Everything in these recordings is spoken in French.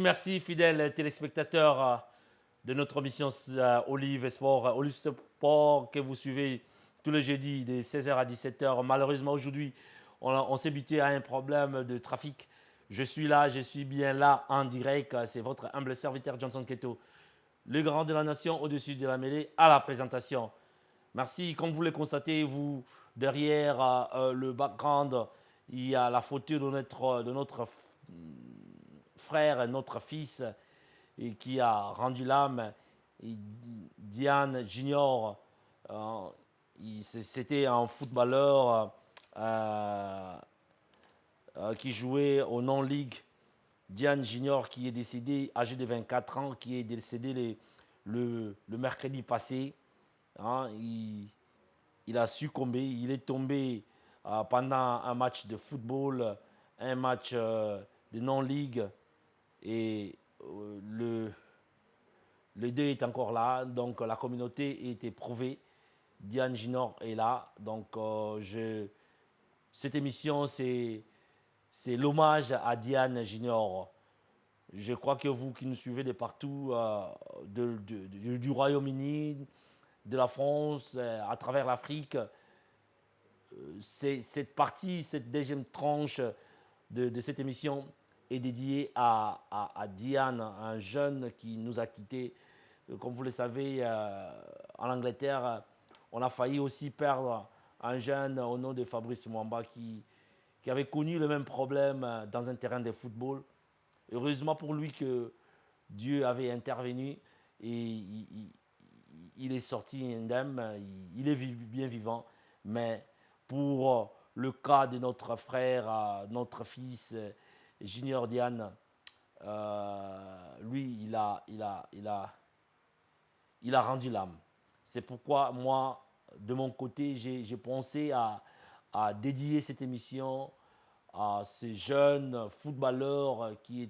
Merci, fidèles téléspectateurs de notre émission Olive Sport. Olive Sport que vous suivez tous les jeudis de 16h à 17h. Malheureusement, aujourd'hui, on s'est buté à un problème de trafic. Je suis là, je suis bien là en direct. C'est votre humble serviteur Johnson Keto, le grand de la nation au-dessus de la mêlée, à la présentation. Merci. Comme vous le constatez, vous, derrière le background, il y a la photo de notre frère, notre fils, et qui a rendu l'âme. Diane Junior, c'était un footballeur qui jouait au non-league. Diane Junior qui est décédé âgé de 24 ans, qui est décédé le mercredi passé. Hein, il a succombé, il est tombé pendant un match de football, un match de non-league. Et le deuil est encore là, donc la communauté est éprouvée. Diane Junior est là, donc cette émission, c'est l'hommage à Diane Junior. Je crois que vous qui nous suivez de partout, du Royaume-Uni, de la France, à travers l'Afrique, cette partie, cette deuxième tranche de cette émission est dédiée à Diane, un jeune qui nous a quittés. Comme vous le savez, en Angleterre, on a failli aussi perdre un jeune au nom de Fabrice Mwamba qui avait connu le même problème dans un terrain de football. Heureusement pour lui que Dieu avait intervenu et il est sorti indemne, il est bien vivant. Mais pour le cas de notre frère, notre fils Junior Diane, lui, il a rendu l'âme. C'est pourquoi moi, de mon côté, j'ai pensé à dédier cette émission à ces jeunes footballeurs qui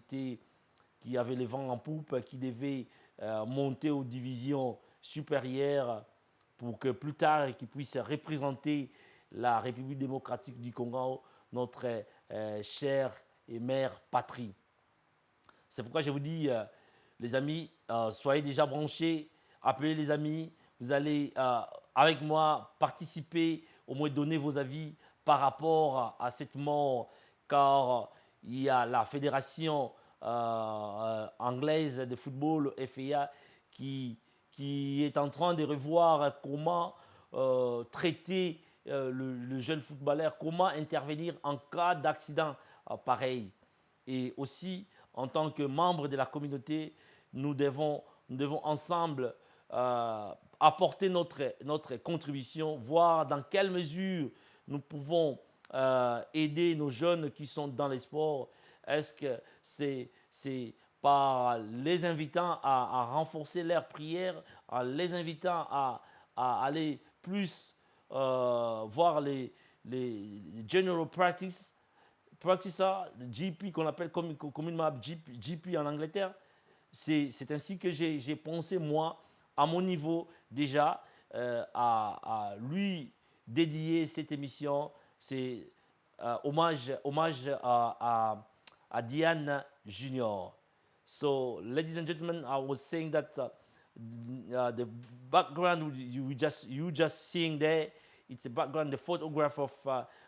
avaient les vents en poupe, qui devaient monter aux divisions supérieures pour que plus tard, ils puissent représenter la République démocratique du Congo, notre chère et mère patrie. C'est pourquoi je vous dis, les amis, soyez déjà branchés, appelez les amis, vous allez avec moi participer, au moins donner vos avis par rapport à cette mort, car il y a la fédération anglaise de football, FA, qui est en train de revoir comment traiter le jeune footballeur, comment intervenir en cas d'accident pareil. Et aussi, en tant que membre de la communauté, nous devons ensemble apporter notre contribution, voir dans quelle mesure nous pouvons aider nos jeunes qui sont dans les sports. Est-ce que c'est par les invitant à renforcer leurs prières, en les invitant à aller plus voir les general practicer, GP qu'on appelle communément GP en Angleterre. C'est ainsi que j'ai pensé, moi, à mon niveau déjà, à lui dédier cette émission. C'est hommage à Diane Junior. So, ladies and gentlemen, I was saying that the background you just seeing there, it's a background, the photograph of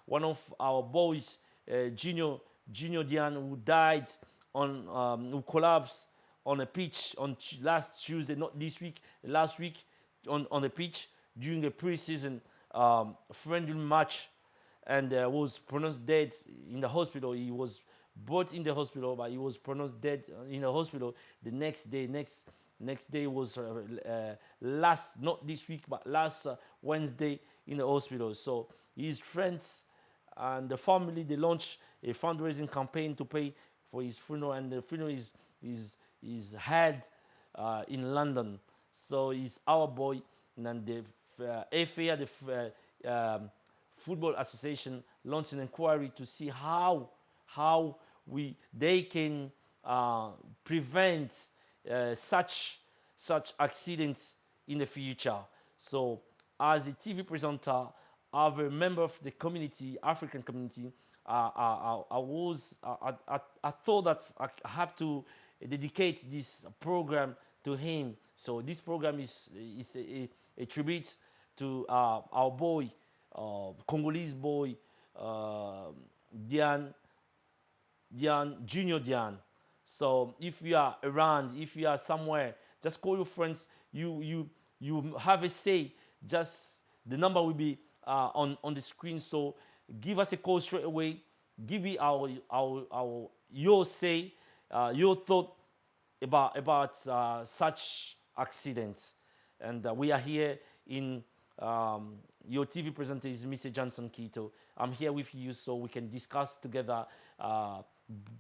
one of our boys, Junior Diane, who died who collapsed on a pitch on last Tuesday, not this week, last week on the pitch during a pre-season friendly match, and was pronounced dead in the hospital. He was brought in the hospital, but he was pronounced dead in the hospital the next day. Next day was last, not this week, but last Wednesday in the hospital. So his friends and the family, they launched a fundraising campaign to pay for his funeral, and the funeral is held in London. So he's our boy, and the FA, the Football Association, launched an inquiry to see how they can prevent such accidents in the future. So, as a TV presenter, as a member of the community, African community, I thought that I have to dedicate this program to him. So this program is a tribute to our boy, Congolese boy, Dian Junior Dian. So if you are around, if you are somewhere, just call your friends. You have a say. Just the number will be on the screen. So give us a call straight away. Give me our your say, your thought about such accidents. And we are here in your TV presenter is Mr. Johnson Kito. I'm here with you so we can discuss together,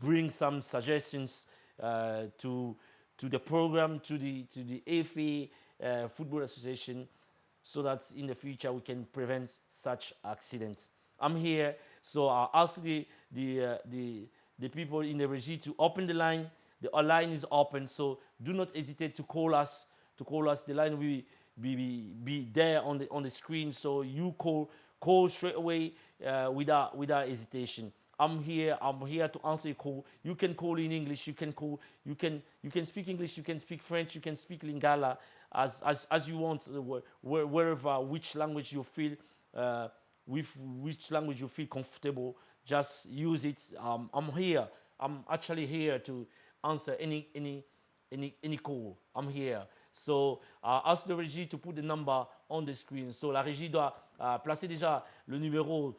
bring some suggestions to the program, to the AFA Football Association, so that in the future we can prevent such accidents. I'm here, so I'll ask the people in the regie to open the line. The line is open, so do not hesitate to call us. The line will be there on the screen, so you call straight away without hesitation. I'm here to answer your call. You can call in English, you can speak English, you can speak French, you can speak Lingala as you want, wherever, which language you feel with which language you feel comfortable, just use it. I'm actually here to answer any call. I'm here. So, ask the régie to put the number on the screen. So, la régie doit placer déjà le numéro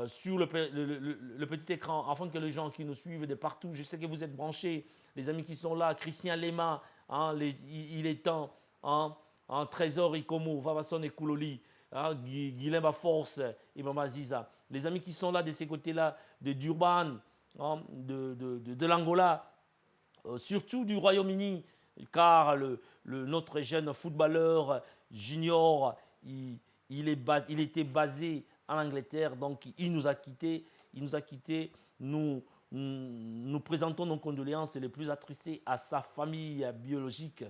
sur le petit écran afin que les gens qui nous suivent de partout, je sais que vous êtes branchés, les amis qui sont là, Christian Lema, hein, il est temps, hein, Trésor Ikomo, Vavason et Kouloli, hein, Guilhem Force et Mama Ziza. Les amis qui sont là de ces côtés-là, de Durban, hein, de l'Angola, surtout du Royaume-Uni, car notre jeune footballeur junior, il était basé en Angleterre, donc il nous a quittés. Nous présentons nos condoléances les plus attristés à sa famille biologique.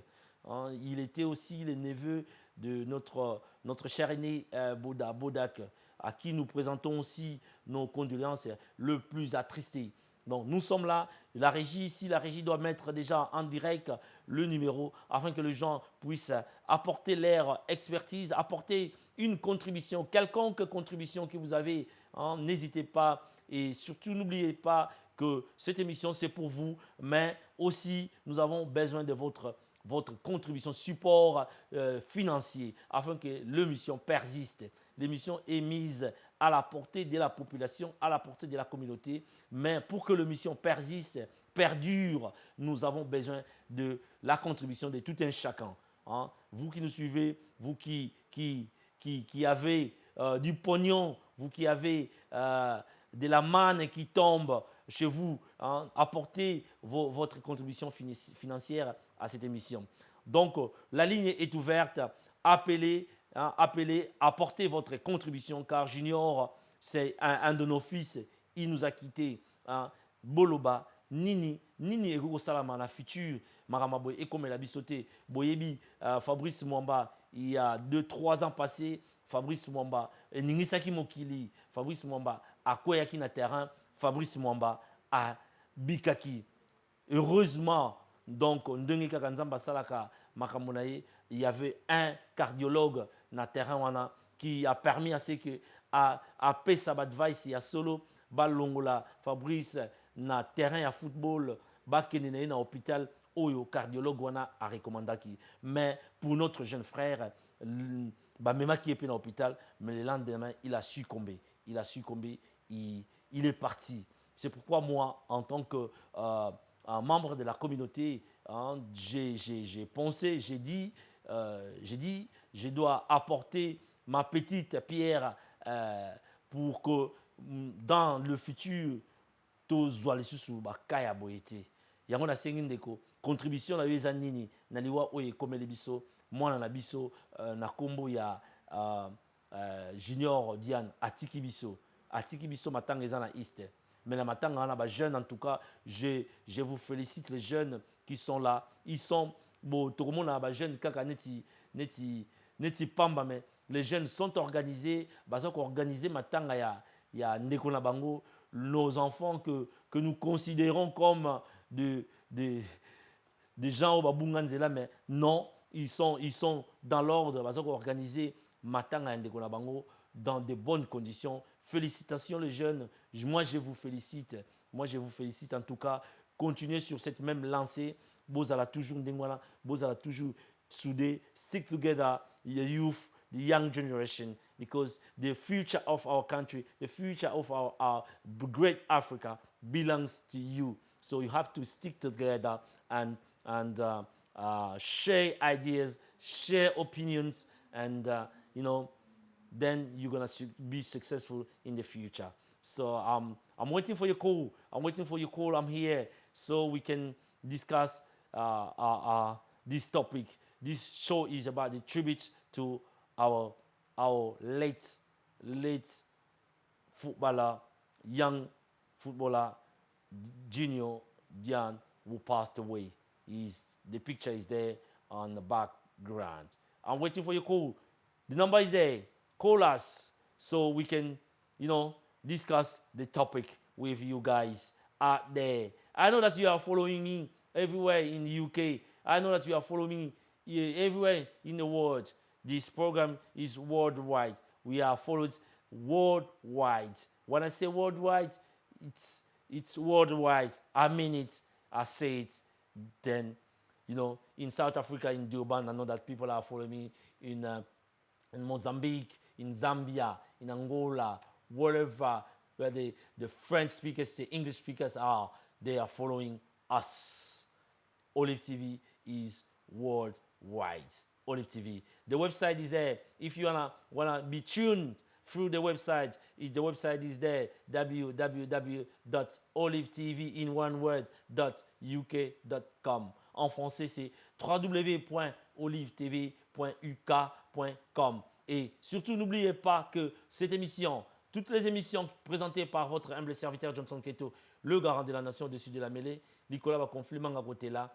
Hein. Il était aussi le neveu de notre cher aîné Bodak, à qui nous présentons aussi nos condoléances le plus attristées. Donc nous sommes là, la régie ici, la régie doit mettre déjà en direct le numéro afin que les gens puissent apporter leur expertise, apporter une contribution, quelconque contribution que vous avez, hein, n'hésitez pas et surtout n'oubliez pas que cette émission c'est pour vous, mais aussi nous avons besoin de votre contribution, support financier afin que l'émission persiste. L'émission est mise à la portée de la population, à la portée de la communauté. Mais pour que l'émission persiste, perdure, nous avons besoin de la contribution de tout un chacun. Hein. Vous qui nous suivez, vous qui avez du pognon, vous qui avez de la manne qui tombe chez vous, hein, apportez votre contribution financière à cette émission. Donc, la ligne est ouverte. Appelez, hein, apportez votre contribution car Junior, c'est un de nos fils. Il nous a quittés. Hein. Boloba, Nini Ego Salama, la future, Maramaboy, et comme elle a bissoté, Boyebi, Fabrice Mwamba, il y a 2-3 ans passés, Fabrice Mwamba, Ningisaki Mokili, Fabrice Mwamba, à Koyaki na terrain, Fabrice Mwamba, à Bikaki. Heureusement, donc, il y avait un cardiologue dans le terrain qui a permis à ce que à Pesa advice à solo balongola Fabrice na terrain à football bakenene na hôpital oyo cardiologue wana a recommandaki. Mais pour notre jeune frère même qui est dans l'hôpital, mais le lendemain il a succombé, il est parti. C'est pourquoi moi en tant que un membre de la communauté, hein, j'ai pensé, j'ai dit, je dois apporter ma petite pierre pour que dans le futur, tous les sous bakaya boyete. Yango na sengi ndeko contribution na yeza nini na liwa oye komele biso mwana na biso na kombo ya Junior Diane atiki biso matanga eza na East. Mais la matanga on a jeunes en tout cas, je vous félicite les jeunes qui sont là. Ils sont bon tout le monde a jeunes kaka neti pamba mais les jeunes sont organisés, bazo organiser matanga ya ndeko na bango, nos enfants que nous considérons comme des gens au Babunganzela, mais non, ils sont dans l'ordre, parce qu'on organisé Matanga et Bango dans de bonnes conditions. Félicitations les jeunes, moi je vous félicite. Moi je vous félicite en tout cas. Continuez sur cette même lancée. Bozala toujours Ndengwana, Bozala toujours soudé. Stick together, the youth, the young generation, because the future of our country, the future of our great Africa belongs to you. So you have to stick together and share ideas, share opinions, and you know, then you're gonna be successful in the future. So I'm waiting for your call. I'm waiting for your call. I'm here so we can discuss this topic. This show is about the tribute to our late footballer, young footballer, Junior Dian, who passed away. The picture is there on the background. I'm waiting for your call. The number is there. Call us so we can, discuss the topic with you guys out there. I know that you are following me everywhere in the UK. I know that you are following me everywhere in the world. This program is worldwide. We are followed worldwide. When I say worldwide, it's worldwide. I mean it. I say it. Then, in South Africa, in Durban, I know that people are following me in Mozambique, in Zambia, in Angola, wherever where the French speakers, the English speakers are, they are following us. Olive TV is worldwide. Olive TV. The website is there. If you wanna be tuned through the website is there, www.olivetv.uk.com. En français, c'est www.olivetv.uk.com. Et surtout, n'oubliez pas que cette émission, toutes les émissions présentées par votre humble serviteur Johnson Keto, le garant de la nation au-dessus de la mêlée, Nicolas Bakonflement à côté là,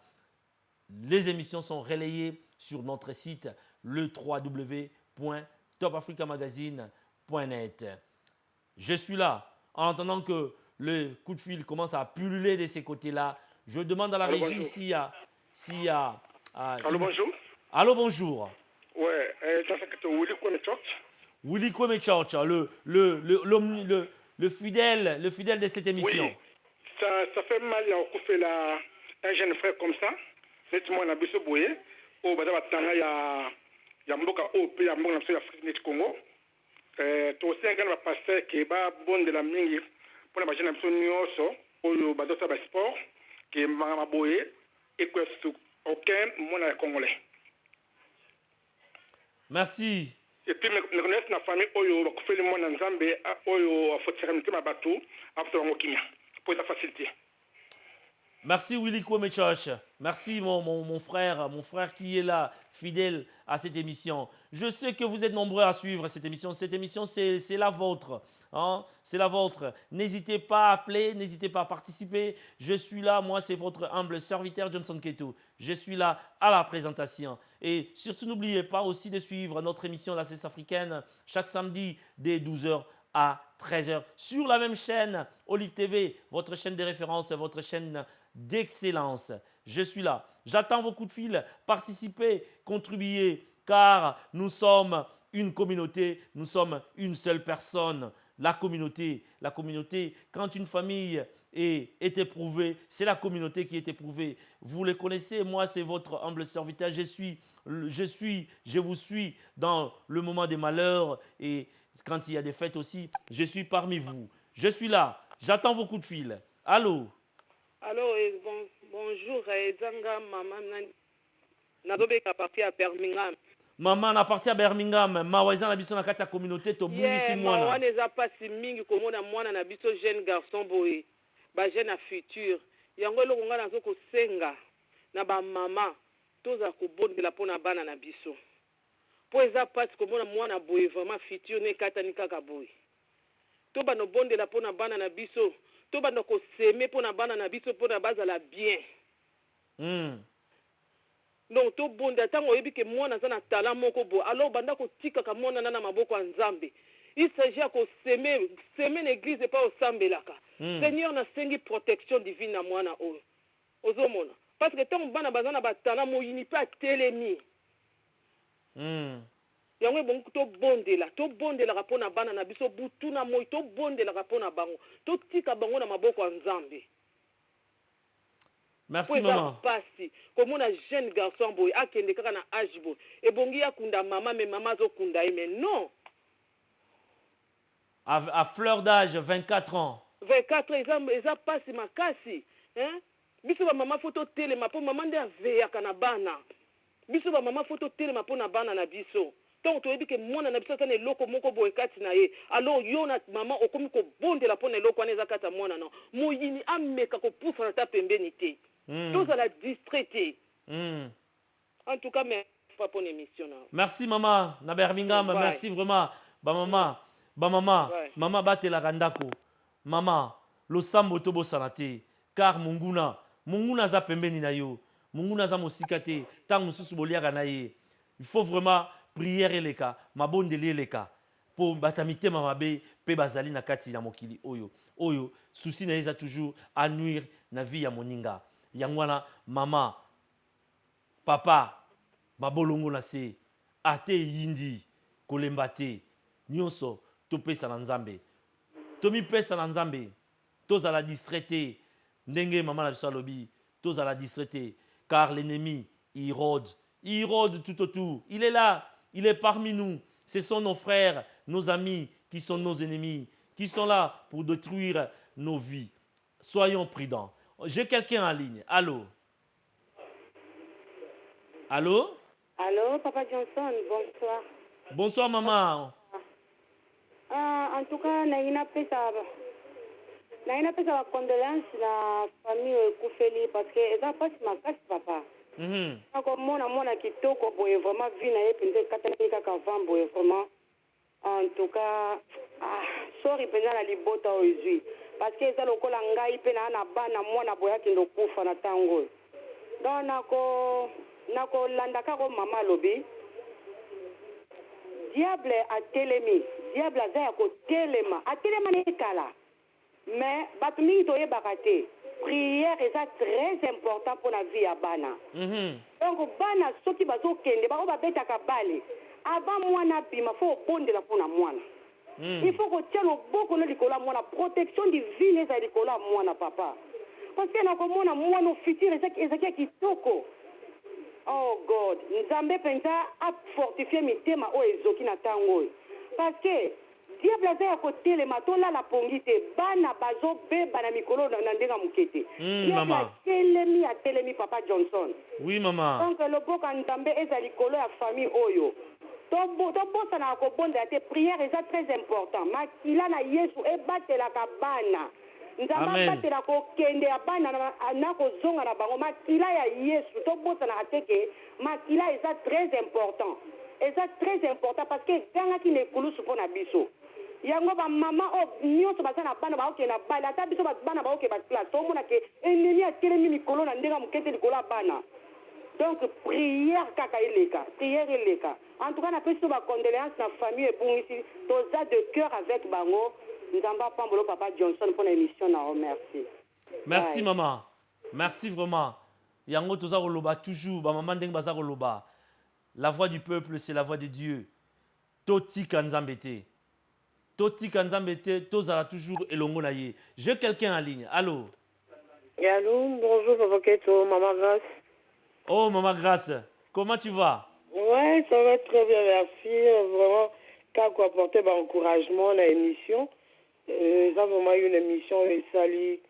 les émissions sont relayées sur notre site, le www.topafricamagazine.net. Je suis là, en attendant que le coup de fil commence à pulluler de ces côtés-là. Je demande à la régie s'il y a... Allô, bonjour. Allô, bonjour. Ouais, ça fait que Willy Kwame Church. Willy Kwame Church, le fidèle de cette émission. Oui, ça fait mal à couper un jeune frère comme ça. C'est moi, on a besoin de bouiller. Au bas de la tanga, il y a Mboka OP, il y a Mboka Afrique du Congo. Tu aussi un gars passer qui est bon de la mingi pour la jeune nation au bas de sa sport qui est ma bouiller et que aucun monde congolais. Merci. Et puis, je connais la famille Oyo, qui fait le monde en Zambie, Oyo, il faut tirer un bateau, après on va pour la facilité. Merci Willy Kwame Church. Merci mon frère qui est là, fidèle à cette émission. Je sais que vous êtes nombreux à suivre cette émission. Cette émission, c'est la vôtre. Hein? C'est la vôtre. N'hésitez pas à appeler, n'hésitez pas à participer. Je suis là, moi c'est votre humble serviteur Johnson Keto. Je suis là à la présentation. Et surtout n'oubliez pas aussi de suivre notre émission La Cesse africaine chaque samedi dès 12h à 13h sur la même chaîne, Olive TV, votre chaîne de référence, votre chaîne d'excellence. Je suis là. J'attends vos coups de fil. Participez, contribuez, car nous sommes une communauté, nous sommes une seule personne. La communauté, quand une famille est éprouvée, c'est la communauté qui est éprouvée. Vous les connaissez, moi c'est votre humble serviteur. Je vous suis dans le moment des malheurs et quand il y a des fêtes aussi, je suis parmi vous. Je suis là, j'attends vos coups de fil. Allô? Allô, bonjour, Zanga, maman, Nadobe à partir à Birmingham. Maman na parti à Birmingham, mawaza na biso na kati ya communauté to bungisi mwana. Mawa neza pasi mingi komona mwana na biso jeune garçon boye, ba jeune à futur. Yango eloko nga nazo kosenga na ba mama toza kobondela pona bana na biso. Po eza pasi komona mwana boye vraiment futur ne katani kaka boye. To bano bondela pona bana na biso. To banda ko seme pona bana na biso pona bazala bien. Donc to bonda tango yebi ke mwana za na talent moko bo alors banda ko tika ka mwana na maboko ya Nzambe. Il s'agit ko semer l'église pas au sambelaka. Seigneur na sengi protection divine na mwana oyo. Ozomona parce que ntango bana baza na batana moyini mpe atelemi yango ebongi tobondelaka mpo na bana na biso butu na moi tobondelaka mpo na bango totika bango na maboko ya nzambe. Merci maman. Pasi komona jeune garçon boy akende kaka na âge boy ebongi akunda mama mais mama azokunda ye mais non. À fleur d'âge, 24 ans. 24 ans, eza pasi makasi. Hein? Biso ba mama photo telema po mama nde aveyaka na bana. Biso ba mama photo telema po na bana na biso. Donc toyebi ke mwana na biso tane eloko moko boye kati na ye. Alors yo na mama okomi ko bondela po na eloko wana eza kati ya mwana na. Moyini ameka ko poufa na ta pembeni te. Tozala distraité. En tout cas, merci pour l'émission. Merci maman na Birmingham, merci vraiment. Maman, maman bate la randako. Maman, lo sambo tobo sanate car munguna za pembeni na yo. Munguna za mosikate tang mususu boliaka na ye. Il faut vraiment prière eleka, mabondeli eleka pour batamite mamabe pe bazali na kati na mokili oyo souci na eza toujours à nuire na vie ya moninga. Yangwana mama papa mabolongo na se ate yindi kolemba te nyonso topesa na nzambe tomipesa na nzambe tozala distraité ndenge mama na biso alobi tozala distraité car l'ennemi il rôde tout autour, il est là, il est parmi nous, ce sont nos frères, nos amis qui sont nos ennemis, qui sont là pour détruire nos vies. Soyons prudents. J'ai quelqu'un en ligne. Allô? Allô? Allô, Papa Johnson, bonsoir. Bonsoir, maman. En tout cas, naina pesa la condoléance la famille Koufeli parce que eza pas ma casse papa. Ako mona kitoko boye vraiment vie na ye pende katani kaka van boye vraiment. En tout cas, sorry pena la libota ozui parce que eza lokola ngai pena na bana mwana boya kendo kufa na tango. Donc nako landaka ko mama lobi. Diable a telemi, diable a zaya ko telema, a telema ne kala. Mais batumi to ye bakate. Prière est très important pour la vie à bana. Donc bana soki bazo kende ba ba beta ka bale. Avant moi na bima faut bonde la pona mwana. Il faut que tienne beaucoup no likola mwana protection divine za likola mwana papa. Parce que na ko mwana mwana futur ezaki kitoko. Oh God, nzambe penza a fortifier mitema o ezoki na tango. Parce que diable aza ya kotelema tolala pongi te bana bazobeba na mikolo na ndenga mokete maman telemi papa Johnson. Oui maman. Donc loboka nzambe eza likolo ya famille oyo tobosana ya kobondela te prière eza très important makila na yesu ebatelaka bana nzambe abatela kokende ya bana na kozonga na bango makila ya yesu tobosanaka te ke makila eza très important parce que gangaki na ekulusu mpo na biso yango ba mama nyonso baza na bana baoke na bale ata biso bana baoke ba classe omona ke ennemi atelemi mikolo na ndenga mokete likolo ya bana. Donc prière kaka eleka en tout cas napesi to bacondoléance na famille ebungisi toza de cœur avec bango nzamba pambolo papa Johnson pour l'émission na remercie. Merci maman, merci vraiment yango toza koloba toujours ba mama ndenge baza koloba la voix du peuple c'est la voix de Dieu totika nzambe te tozala toujours elongo na ye. J'ai quelqu'un en ligne. Allô? Allô, bonjour Papa Keto, Maman Grace. Oh Maman Grace, comment tu vas? Ouais, ça va très bien, merci. Vraiment, quand quoi apporter encouragement à l'émission. Ça vraiment une émission et sali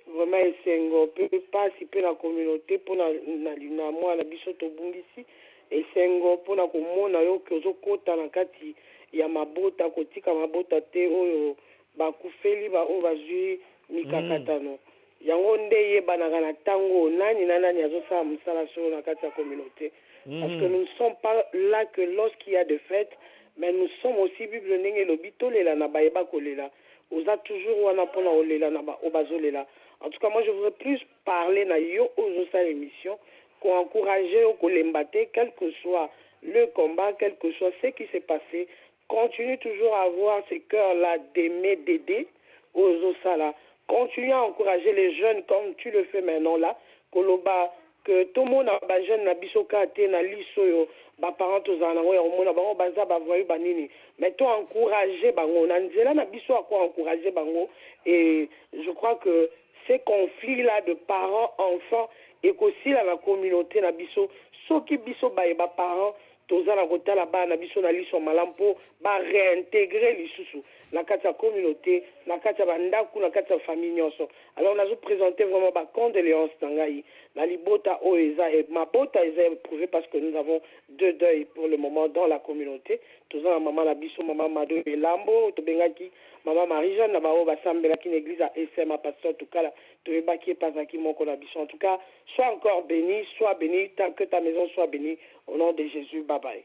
vraiment esengo peut participer la communauté pour na moi la bisoto bungisi esengo pour na komona yo kozo kota na kati ya mabota kotika mabota te oyo bakufeli ba oyo bazwi mikakatano yango nde yebanaka na ntango nani azosala mosala solo na kati ya communauté parce que nous ne sommes pas là que lorsqu'il y a des fêtes mais nous sommes aussi bible ndenge elobi tolela na bayeba kolela oza toujours wana mpona olela na bazolela. En tout cas moi je voudrais plus parler na yo ozosala émission encourager au kolembaté quel que soit le combat, quel que soit ce qui s'est passé. Continue toujours à avoir ce cœurs-là d'aimer, d'aider aux Osala. Continue à encourager les jeunes comme tu le fais maintenant là. Koloba, que tout le monde a besoin na biso kate na liso yo ba parents tozana ngo ya omona bango baza ba voyu banini mais to encourager bango na nzela na biso quoi encourager bango et je crois que ces conflits là de parents enfants et aussi la communauté na biso soki biso ba parents tozana kotala bana biso na liso malampo ba réintégrer lisusu na kati ya communauté na kati ya bandaku na kati ya famille nyonso. Alors nazo présenter vraiment ba condoléances na ngai na libota oeza et ma bota eza éprouvé parce que nous avons deux deuils pour le moment dans la communauté. Tozana maman na biso maman Mado Elambo to bengaki maman Marie-Jeanne na bao basambelaki na église à SMA pasteur tout cas là to ebaki pasaki moko na biso. En tout cas, sois encore béni, sois béni tant que ta maison soit bénie au nom de Jésus. Bye bye.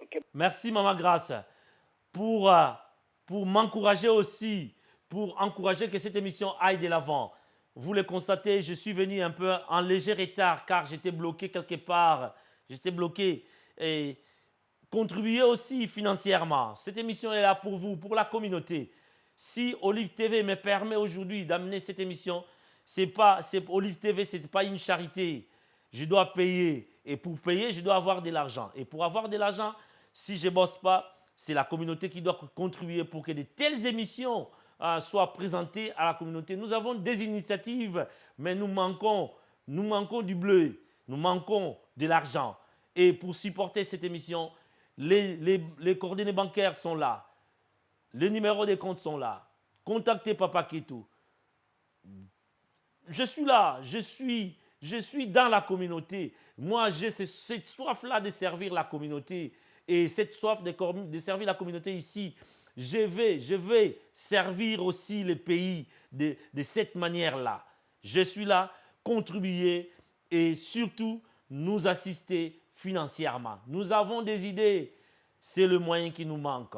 Okay. Merci Maman Grâce pour m'encourager aussi, pour encourager que cette émission aille de l'avant. Vous le constatez, je suis venu un peu en léger retard car j'étais bloqué quelque part. J'étais bloqué et contribuer aussi financièrement. Cette émission est là pour vous, pour la communauté. Si Olive TV me permet aujourd'hui d'amener cette émission, Olive TV, ce n'est pas une charité. Je dois payer. Et pour payer, je dois avoir de l'argent. Et pour avoir de l'argent, si je ne bosse pas, c'est la communauté qui doit contribuer pour que de telles émissions soient présentées à la communauté. Nous avons des initiatives, mais nous manquons du bleu, nous manquons de l'argent. Et pour supporter cette émission, les coordonnées bancaires sont là. Les numéros des comptes sont là. Contactez Papa Keto. Je suis là, je suis dans la communauté. Moi, j'ai cette soif-là de servir la communauté. Et cette soif de servir la communauté ici, je vais servir aussi le pays de cette manière-là. Je suis là, contribuer et surtout nous assister financièrement. Nous avons des idées, c'est le moyen qui nous manque.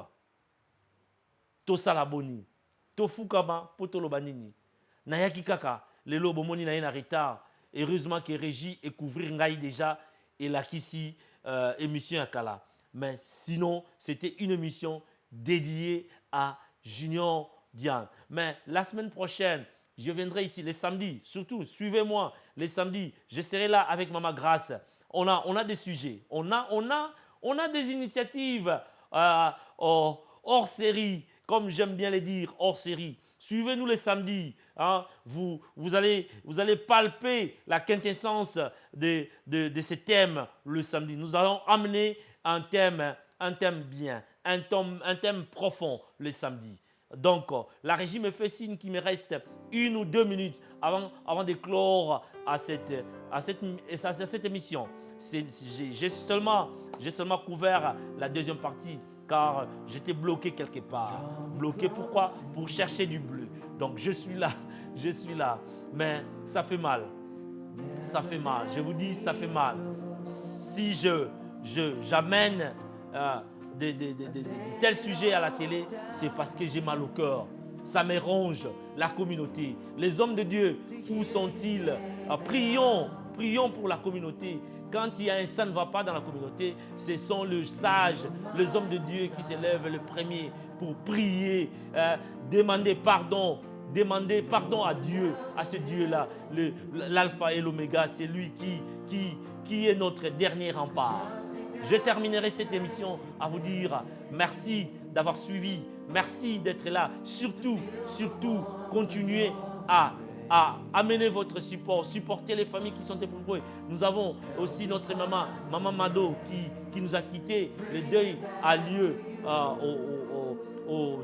To salaboni, to fukama, poto banini. Nayaki kaka, le lobo moni na en retard. Heureusement que Régie et couvrir ngai déjà et la kisi émission à Kala. Mais sinon, c'était une émission dédiée à Junior Diane. Mais la semaine prochaine, je viendrai ici les samedis. Surtout, suivez-moi les samedis. Je serai là avec Maman Grâce. On a des sujets. On a des initiatives hors série, comme j'aime bien les dire, hors série. Suivez-nous les samedis. Hein. Vous allez palper la quintessence de ce thème le samedi. Nous allons amener un thème bien, un thème profond le samedi. Donc, la régie me fait signe qu'il me reste 1 ou 2 minutes avant de clore à cette émission. J'ai seulement couvert la deuxième partie car j'étais bloqué quelque part. Bloqué pourquoi? Pour chercher du bleu. Donc, je suis là. Mais ça fait mal. Ça fait mal. Je vous dis, ça fait mal. Si j'amène de tels sujets à la télé, c'est parce que j'ai mal au cœur. Ça me ronge, la communauté. Les hommes de Dieu, où sont-ils? Prions pour la communauté. Quand il y a un ça ne va pas dans la communauté, ce sont les sages, les hommes de Dieu qui s'élèvent le premier pour prier, demander pardon à Dieu, à ce Dieu-là, l'alpha et l'oméga, c'est lui qui est notre dernier rempart. Je terminerai cette émission à vous dire merci d'avoir suivi, merci d'être là. Surtout, continuez à amener votre support, supporter les familles qui sont éprouvées. Nous avons aussi notre maman Mado qui nous a quittés. Le deuil a lieu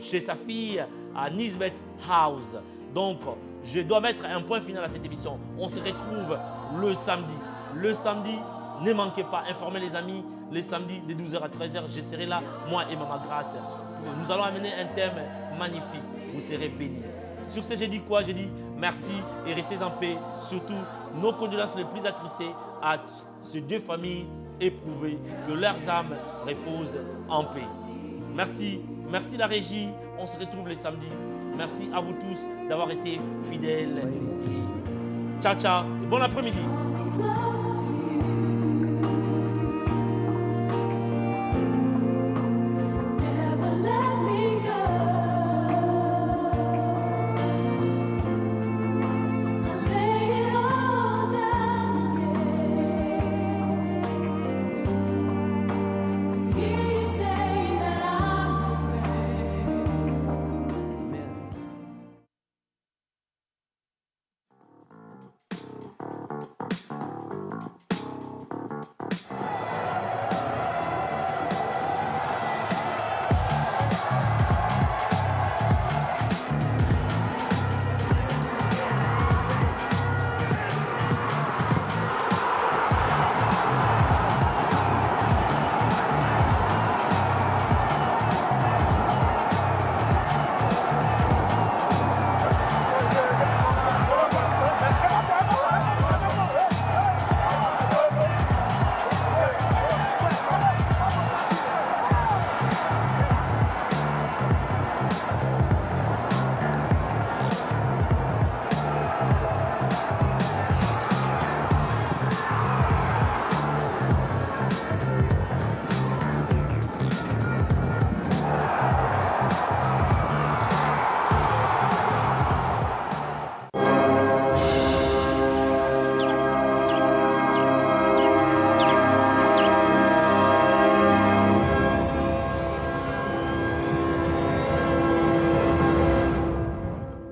chez sa fille à Nisbet House. Donc, je dois mettre un point final à cette émission. On se retrouve le samedi. Le samedi, ne manquez pas, informez les amis. Le samedi de 12h à 13h, je serai là, moi et Maman Grâce. Nous allons amener un thème magnifique. Vous serez bénis. Sur ce, j'ai dit quoi? J'ai dit merci et restez en paix. Surtout, nos condoléances les plus attristées à ces deux familles éprouvées. Que leurs âmes reposent en paix. Merci. Merci la régie. On se retrouve le samedi. Merci à vous tous d'avoir été fidèles. Ciao, ciao. Et bon après-midi.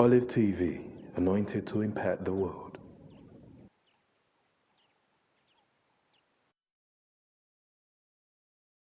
Olive TV, anointed to impact the world.